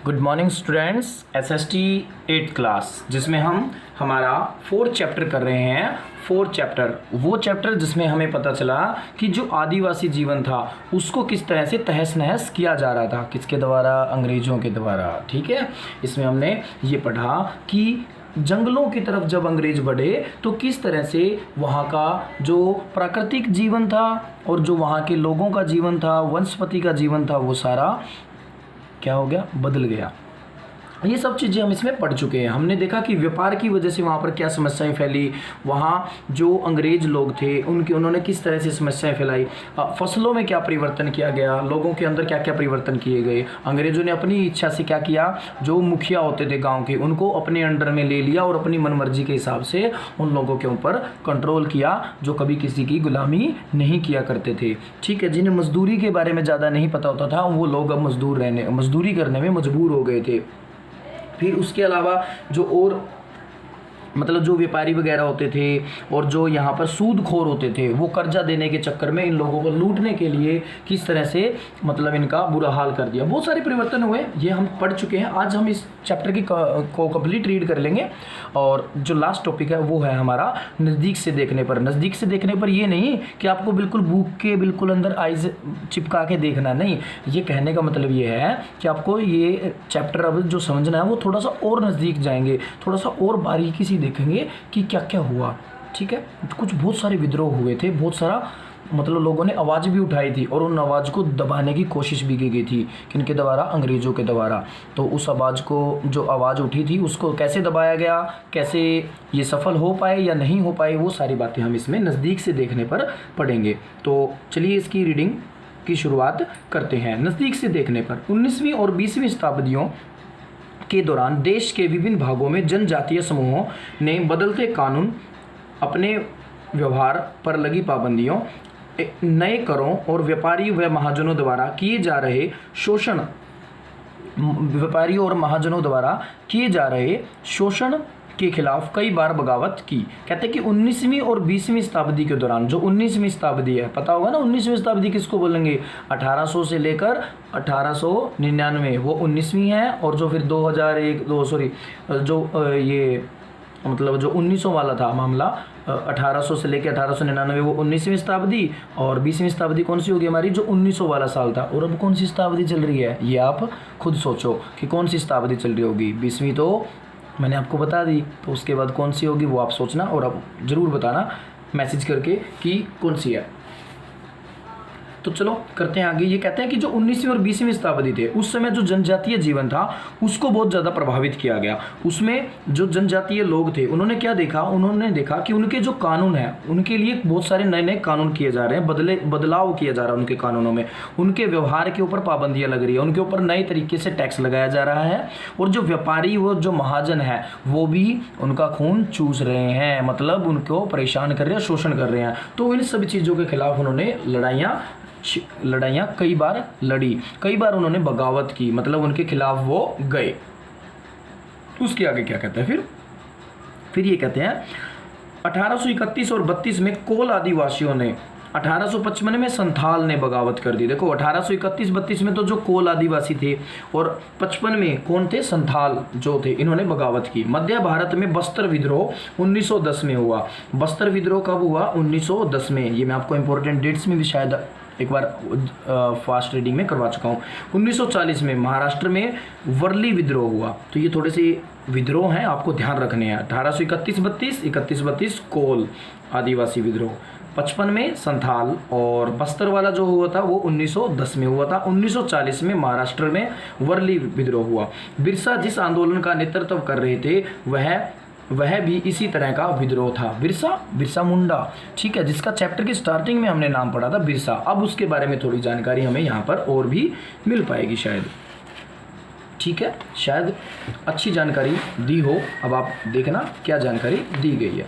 Good morning students. SST 8th class जिसमें हम हमारा 4th चैप्टर कर रहे हैं। 4th चैप्टर वो चैप्टर जिसमें हमें पता चला कि जो आदिवासी जीवन था उसको किस तरह से तहस नहस किया जा रहा था, किसके द्वारा? अंग्रेज़ों के द्वारा। ठीक है, इसमें हमने ये पढ़ा कि जंगलों की तरफ जब अंग्रेज बढ़े तो किस तरह से वहाँ का जो प्राकृतिक जीवन था और जो वहाँ के लोगों का जीवन था, वनस्पति का जीवन था, वो सारा क्या हो गया? बदल गया। ये सब चीज़ें हम इसमें पढ़ चुके हैं। हमने देखा कि व्यापार की वजह से वहाँ पर क्या समस्याएं फैली, वहाँ जो अंग्रेज लोग थे उन्होंने किस तरह से समस्याएं फैलाई, फसलों में क्या परिवर्तन किया गया, लोगों के अंदर क्या क्या परिवर्तन किए गए। अंग्रेज़ों ने अपनी इच्छा से क्या किया, जो मुखिया होते थे गाँव के उनको अपने अंडर में ले लिया और अपनी मनमर्जी के हिसाब से उन लोगों के ऊपर कंट्रोल किया जो कभी किसी की गुलामी नहीं किया करते थे। ठीक है, जिन्हें मजदूरी के बारे में ज़्यादा नहीं पता होता था वो लोग अब मजदूरी करने में मजबूर हो गए थे। फिर उसके अलावा जो और मतलब जो व्यापारी वगैरह होते थे और जो यहाँ पर सूदखोर होते थे वो कर्जा देने के चक्कर में इन लोगों को लूटने के लिए किस तरह से मतलब इनका बुरा हाल कर दिया। बहुत सारे परिवर्तन हुए, ये हम पढ़ चुके हैं। आज हम इस चैप्टर की को कंप्लीट रीड कर लेंगे और जो लास्ट टॉपिक है वो है हमारा नज़दीक से देखने पर। नज़दीक से देखने पर ये नहीं कि आपको बिल्कुल बुक के बिल्कुल अंदर आइज चिपका के देखना, नहीं। ये कहने का मतलब ये है कि आपको ये चैप्टर अब जो समझना है वो थोड़ा सा और नज़दीक जाएंगे, थोड़ा सा और बारीकी से देखेंगे कि क्या क्या हुआ। ठीक है, कुछ बहुत सारे विद्रोह हुए थे, बहुत सारा मतलब लोगों ने आवाज़ भी उठाई थी और उन आवाज़ को दबाने की कोशिश भी की गई थी। किनके द्वारा? अंग्रेज़ों के द्वारा। तो उस आवाज़ को, जो आवाज़ उठी थी उसको कैसे दबाया गया, कैसे ये सफल हो पाए या नहीं हो पाए, वो सारी बातें हम इसमें नज़दीक से देखने पर पढ़ेंगे। तो चलिए इसकी रीडिंग की शुरुआत करते हैं। नज़दीक से देखने पर 19वीं और 20वीं शताब्दियों के दौरान देश के विभिन्न भागों में जनजातीय समूहों ने बदलते कानून, अपने व्यवहार पर लगी पाबंदियों, नए करों और व्यापारी व महाजनों द्वारा किए जा रहे शोषण के खिलाफ कई बार बगावत की। कहते हैं कि 19वीं और 20वीं शताब्दी के दौरान, जो 19वीं शताब्दी है, पता होगा ना 19वीं शताब्दी किसको बोलेंगे? 1800 से लेकर 1899 वो 19वीं है, और जो फिर 2001 ये मतलब जो 1900 वाला था मामला, 1800 से लेकर 1899 वो 19वीं शताब्दी, और 20वीं शताब्दी कौन सी होगी हमारी? जो 1900 वाला साल था। और अब कौन सी शताब्दी चल रही है ये आप खुद सोचो कि कौन सी शताब्दी चल रही होगी। 20वीं तो मैंने आपको बता दी, तो उसके बाद कौन सी होगी वो आप सोचना और आप ज़रूर बताना मैसेज करके कि कौन सी है। तो चलो करते हैं आगे। ये कहते हैं कि जो 19वीं और 20वीं शताब्दी थे उस समय जो जनजातीय जीवन था उसको बहुत ज़्यादा प्रभावित किया गया। उसमें जो जनजातीय लोग थे उन्होंने क्या देखा? उन्होंने देखा कि उनके जो कानून हैं उनके लिए बहुत सारे नए नए कानून किए जा रहे हैं, बदलाव किया जा रहा है उनके कानूनों में। उनके व्यवहार के ऊपर पाबंदियाँ लग रही है, उनके ऊपर नए तरीके से टैक्स लगाया जा रहा है, और जो व्यापारी वो जो महाजन है वो भी उनका खून चूस रहे हैं, मतलब उनको परेशान कर रहे हैं, शोषण कर रहे हैं। तो इन सभी चीज़ों के खिलाफ उन्होंने लड़ाइयाँ कई बार लड़ी, कई बार उन्होंने बगावत की, मतलब उनके खिलाफ वो गए। उसके आगे क्या कहते हैं फिर ये कहते हैं 1831 और 32 में कोल आदिवासियों ने, 1855 में संथाल ने बगावत कर दी। देखो 1831-32 में तो जो कोल आदिवासी थे, और 55 में कौन थे? संथाल जो थे, इन्होंने बगावत की। मध्य भारत में बस्तर विद्रोह 1910 में हुआ। बस्तर विद्रोह कब हुआ? 1910 में। ये मैं आपको इंपॉर्टेंट डेट्स में भी शायद एक बार फास्ट रीडिंग में करवा चुका हूँ। 1940 में महाराष्ट्र में वर्ली विद्रोह हुआ। तो ये थोड़े से विद्रोह हैं, आपको ध्यान रखने हैं। 1831-32 कोल आदिवासी विद्रोह, 55 में संथाल, और बस्तर वाला जो हुआ था वो 1910 में हुआ था। 1940 में महाराष्ट्र में वर्ली विद्रोह हुआ। बिरसा जिस आंदोलन का नेतृत्व कर रहे थे वह भी इसी तरह का विद्रोह था। बिरसा मुंडा, ठीक है, जिसका चैप्टर की स्टार्टिंग में हमने नाम पढ़ा था बिरसा। अब उसके बारे में थोड़ी जानकारी हमें यहाँ पर और भी मिल पाएगी शायद। ठीक है, शायद अच्छी जानकारी दी हो। अब आप देखना क्या जानकारी दी गई है।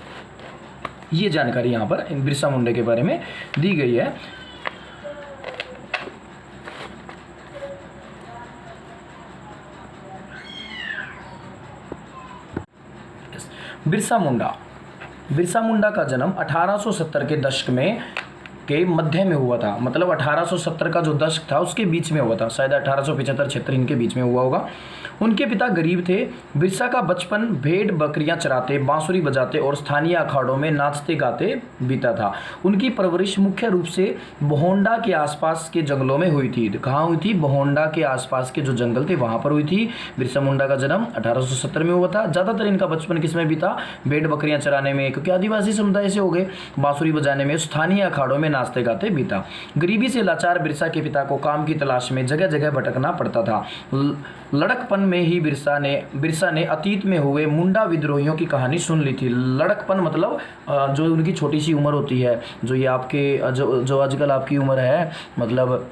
ये जानकारी यहाँ पर बिरसा मुंडा के बारे में दी गई है। बिरसा मुंडा का जन्म 1870 के दशक में के मध्य में हुआ था, मतलब 1870 का जो दशक था उसके बीच में हुआ था, शायद 1875-76 इनके बीच में हुआ होगा। उनके पिता गरीब थे। बिरसा का बचपन भेड़ बकरियां चराते, बांसुरी बजाते और स्थानीय अखाड़ों में नाचते गाते बीता था। उनकी परवरिश मुख्य रूप से बहोंडा के आसपास के जंगलों में हुई थी। कहाँ हुई थी? बहोंडा के आसपास के जो जंगल थे वहां पर हुई थी। बिरसा मुंडा का जन्म 1870 में हुआ था। ज़्यादातर इनका बचपन किसमें बीता? भेड़ बकरियां चराने में, क्योंकि आदिवासी समुदाय से हो गए, बांसुरी बजाने में, स्थानीय अखाड़ों में नाचते गाते बीता। गरीबी से लाचार बिरसा के पिता को काम की तलाश में जगह जगह भटकना पड़ता था। लड़कपन में ही बिरसा ने अतीत में हुए मुंडा विद्रोहियों की कहानी सुन ली थी। लड़कपन मतलब जो उनकी छोटी सी उम्र होती है, जो ये आपके जो आजकल आपकी उम्र है, मतलब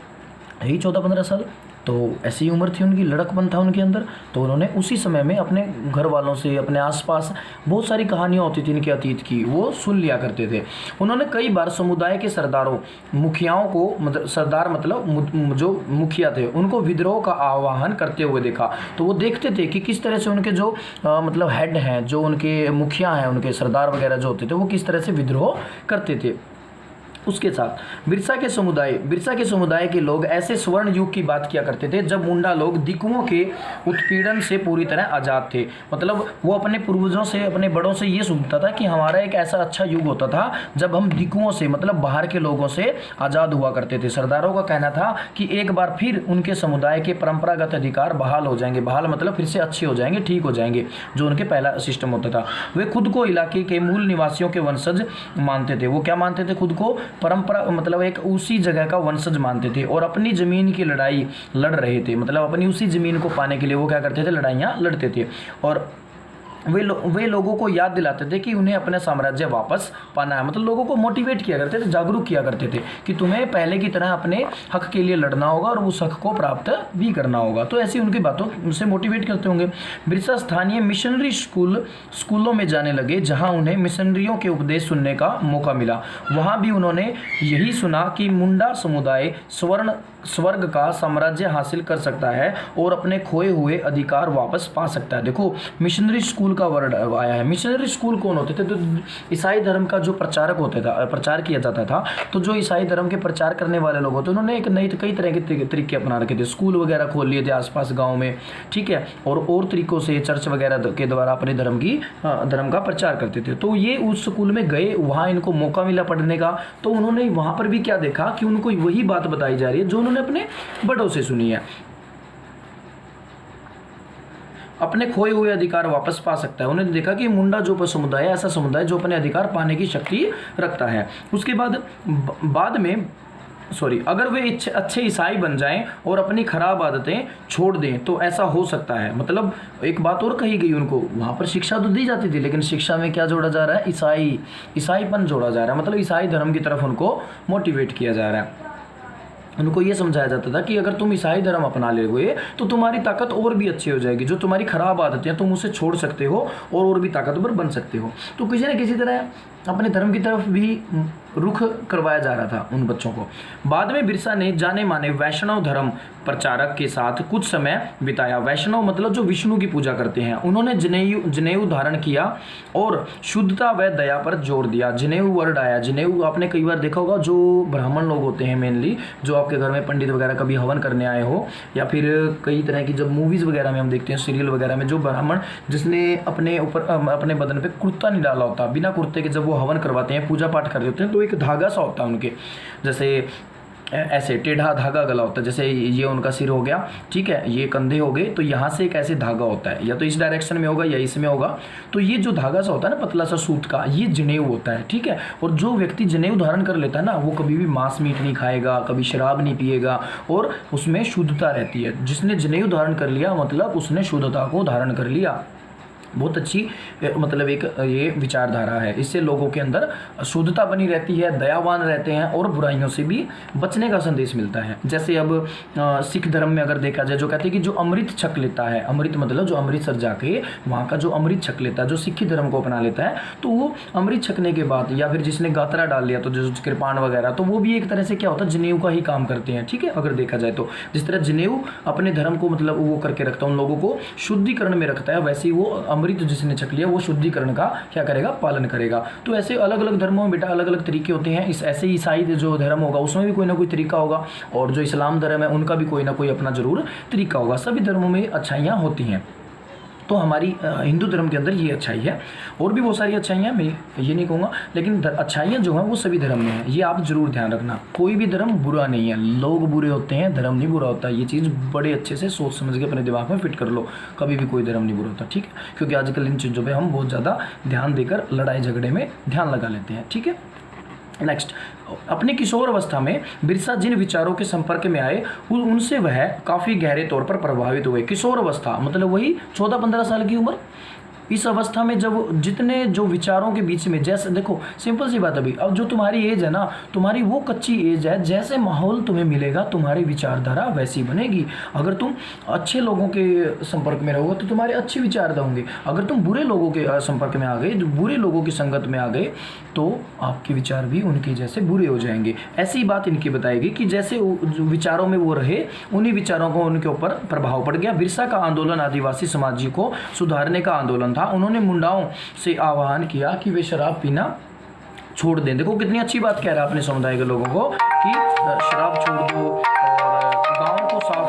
यही 14-15 साल, तो ऐसी उम्र थी उनकी, लड़कपन था उनके अंदर। तो उन्होंने उसी समय में अपने घर वालों से, अपने आसपास बहुत सारी कहानियाँ होती थी इनके अतीत की, वो सुन लिया करते थे। उन्होंने कई बार समुदाय के सरदारों, मुखियाओं को, मतलब सरदार मतलब जो मुखिया थे, उनको विद्रोह का आह्वान करते हुए देखा। तो वो देखते थे कि किस तरह से उनके जो मतलब हेड हैं, जो उनके मुखिया हैं, उनके सरदार वगैरह जो होते थे, वो किस तरह से विद्रोह करते थे। उसके साथ बिरसा के समुदाय के लोग ऐसे स्वर्ण युग की बात किया करते थे जब मुंडा लोग दिकुओं के उत्पीड़न से पूरी तरह आज़ाद थे। मतलब वो अपने पूर्वजों से, अपने बड़ों से ये सुनता था कि हमारा एक ऐसा अच्छा युग होता था जब हम दिकुओं से, मतलब बाहर के लोगों से आज़ाद हुआ करते थे। सरदारों का कहना था कि एक बार फिर उनके समुदाय के परंपरागत अधिकार बहाल हो जाएंगे। बहाल मतलब फिर से अच्छे हो जाएंगे, ठीक हो जाएंगे, जो उनके पहला सिस्टम होता था। वे खुद को इलाके के मूल निवासियों के वंशज मानते थे। वो क्या मानते थे? खुद को परंपरा, मतलब एक उसी जगह का वंशज मानते थे और अपनी जमीन की लड़ाई लड़ रहे थे। मतलब अपनी उसी जमीन को पाने के लिए वो क्या करते थे? लड़ाइयाँ लड़ते थे। और वे लोगों को याद दिलाते थे कि उन्हें अपने साम्राज्य वापस पाना है। मतलब लोगों को मोटिवेट किया करते थे, जागरूक किया करते थे कि तुम्हें पहले की तरह अपने हक के लिए लड़ना होगा और उस हक को प्राप्त भी करना होगा। तो ऐसी उनकी बातों से मोटिवेट करते होंगे। बिरसा स्थानीय मिशनरी स्कूलों में जाने लगे जहाँ उन्हें मिशनरियों के उपदेश सुनने का मौका मिला। वहाँ भी उन्होंने यही सुना कि मुंडा समुदाय स्वर्ग का साम्राज्य हासिल कर सकता है और अपने खोए हुए अधिकार वापस पा सकता है। देखो, मिशनरी स्कूल का वर्ड आया है। मिशनरी स्कूल कौन होते थे? तो ईसाई धर्म का जो प्रचारक होता था, प्रचार किया जाता था, तो जो ईसाई धर्म के प्रचार करने वाले लोग होते, उन्होंने एक नई कई तरह के तरीके अपना रखे थे। स्कूल वगैरह खोल लिए थे आसपास गाँव में, ठीक है, और तरीकों से चर्च वगैरह के द्वारा अपने धर्म का प्रचार करते थे। तो ये उस स्कूल में गए, वहाँ इनको मौका मिला पढ़ने का, तो उन्होंने वहाँ पर भी क्या देखा कि उनको वही बात बताई जा रही है जो उन्होंने अपने बड़ों से सुनी है। अपने खोए हुए अधिकार वापस पा सकता है। उन्होंने देखा कि मुंडा जो समुदाय है, ऐसा समुदाय जो अपने अधिकार पाने की शक्ति रखता है। उसके बाद में अगर वे अच्छे ईसाई बन जाएं और अपनी खराब आदतें छोड़ दें तो ऐसा हो सकता है। मतलब एक बात और कही गई उनको, वहाँ पर शिक्षा तो दी जाती थी, लेकिन शिक्षा में क्या जोड़ा जा रहा है? ईसाईपन जोड़ा जा रहा है। मतलब ईसाई धर्म की तरफ उनको मोटिवेट किया जा रहा है। उनको ये समझाया जाता था कि अगर तुम ईसाई धर्म अपना लोगे तो तुम्हारी ताकत और भी अच्छी हो जाएगी। जो तुम्हारी खराब आदतें तुम उसे छोड़ सकते हो और भी ताकतवर बन सकते हो। तो किसी न किसी तरह अपने धर्म की तरफ भी रुख करवाया जा रहा था उन बच्चों को। बाद में बिरसा ने जाने माने वैष्णव धर्म प्रचारक के साथ कुछ समय बिताया। वैष्णव मतलब जो विष्णु की पूजा करते हैं। उन्होंने जनेऊ धारण किया और शुद्धता व दया पर जोर दिया। जनेऊ वर्ड आया। जनेऊ आपने कई बार देखा होगा, जो ब्राह्मण लोग होते हैं मेनली, जो आपके घर में पंडित वगैरह कभी हवन करने आए हो, या फिर कई तरह की जब मूवीज़ वगैरह में हम देखते हैं, सीरियल वगैरह में, जो ब्राह्मण जिसने अपने ऊपर अपने बदन पे कुर्ता नहीं डाला होता, बिना कुर्ते के जब वो हवन करवाते हैं, पूजा पाठ करते होते हैं, तो एक धागा सा होता है उनके, जैसे ऐसे टेढ़ा धागा गला होता है। जैसे ये उनका सिर हो गया, ठीक है, ये कंधे हो गए, तो यहाँ से एक ऐसे धागा होता है, या तो इस डायरेक्शन में होगा या इसमें होगा। तो ये जो धागा सा होता है ना, पतला सा सूत का, ये जनेऊ होता है, ठीक है। और जो व्यक्ति जनेऊ धारण कर लेता है ना, वो कभी भी मांस मीट नहीं खाएगा, कभी शराब नहीं पिएगा, और उसमें शुद्धता रहती है। जिसने जनेऊ धारण कर लिया मतलब उसने शुद्धता को धारण कर लिया। बहुत अच्छी मतलब एक ये विचारधारा है। इससे लोगों के अंदर शुद्धता बनी रहती है, दयावान रहते हैं और बुराइयों से भी बचने का संदेश मिलता है। जैसे अब सिख धर्म में अगर देखा जाए, जो कहते हैं कि जो अमृत छक लेता है, अमृत मतलब जो अमृतसर जाके वहाँ का जो अमृत छक लेता है, जो सिख धर्म को अपना लेता है, तो वो अमृत छकने के बाद, या फिर जिसने गातरा डाल लिया, तो जो कृपाण वगैरह, तो वो भी एक तरह से क्या होता है, जनेऊ का ही काम करते हैं, ठीक है। अगर देखा जाए तो जिस तरह जनेऊ अपने धर्म को मतलब वो करके रखता है, उन लोगों को शुद्धिकरण में रखता है, वैसे ही वो अमृत जिसने छक लिया वो शुद्धिकरण का क्या करेगा, पालन करेगा। तो ऐसे अलग अलग धर्मों में बेटा अलग अलग तरीके होते हैं। इस ऐसे ईसाई जो धर्म होगा उसमें भी कोई ना कोई तरीका होगा, और जो इस्लाम धर्म है उनका भी कोई ना कोई अपना जरूर तरीका होगा। सभी धर्मों में अच्छाइयाँ होती हैं। तो हमारी हिंदू धर्म के अंदर ये अच्छाई है, और भी बहुत सारी अच्छाइयाँ, मैं ये नहीं कहूँगा, लेकिन अच्छाइयाँ जो हैं वो सभी धर्म में हैं। ये आप ज़रूर ध्यान रखना, कोई भी धर्म बुरा नहीं है। लोग बुरे होते हैं, धर्म नहीं बुरा होता। ये चीज़ बड़े अच्छे से सोच समझ के अपने दिमाग में फिट कर लो, कभी भी कोई धर्म नहीं बुरा होता, ठीक है। क्योंकि आजकल इन चीज़ों पर हम बहुत ज़्यादा ध्यान देकर लड़ाई झगड़े में ध्यान लगा लेते हैं, ठीक है। नेक्स्ट, अपने किशोर अवस्था में बिरसा जिन विचारों के संपर्क में आए उनसे वह काफ़ी गहरे तौर पर प्रभावित हुए। किशोर अवस्था मतलब वही 14-15 साल की उम्र। इस अवस्था में जब जितने जो विचारों के बीच में, जैसे देखो सिंपल सी बात, अभी अब जो तुम्हारी एज है ना, तुम्हारी वो कच्ची एज है, जैसे माहौल तुम्हें मिलेगा तुम्हारी विचारधारा वैसी बनेगी। अगर तुम अच्छे लोगों के संपर्क में रहोगे तो तुम्हारे अच्छे विचार होंगे। अगर तुम बुरे लोगों के संपर्क में आ गए, बुरे लोगों की संगत में आ गए, तो आपके विचार भी उनके जैसे बुरे हो जाएंगे। ऐसी बात इनकी बताएगी कि जैसे विचारों में वो रहे, उन्हीं विचारों को उनके ऊपर प्रभाव पड़ गया। बिरसा का आंदोलन आदिवासी समाज को सुधारने का आंदोलन था। उन्होंने मुंडाओं से आह्वान किया कि वे शराब पीना छोड़ दें। देखो कितनी अच्छी बात कह रहा है अपने समुदाय के लोगों को कि शराब छोड़ दो और गाँव को साफ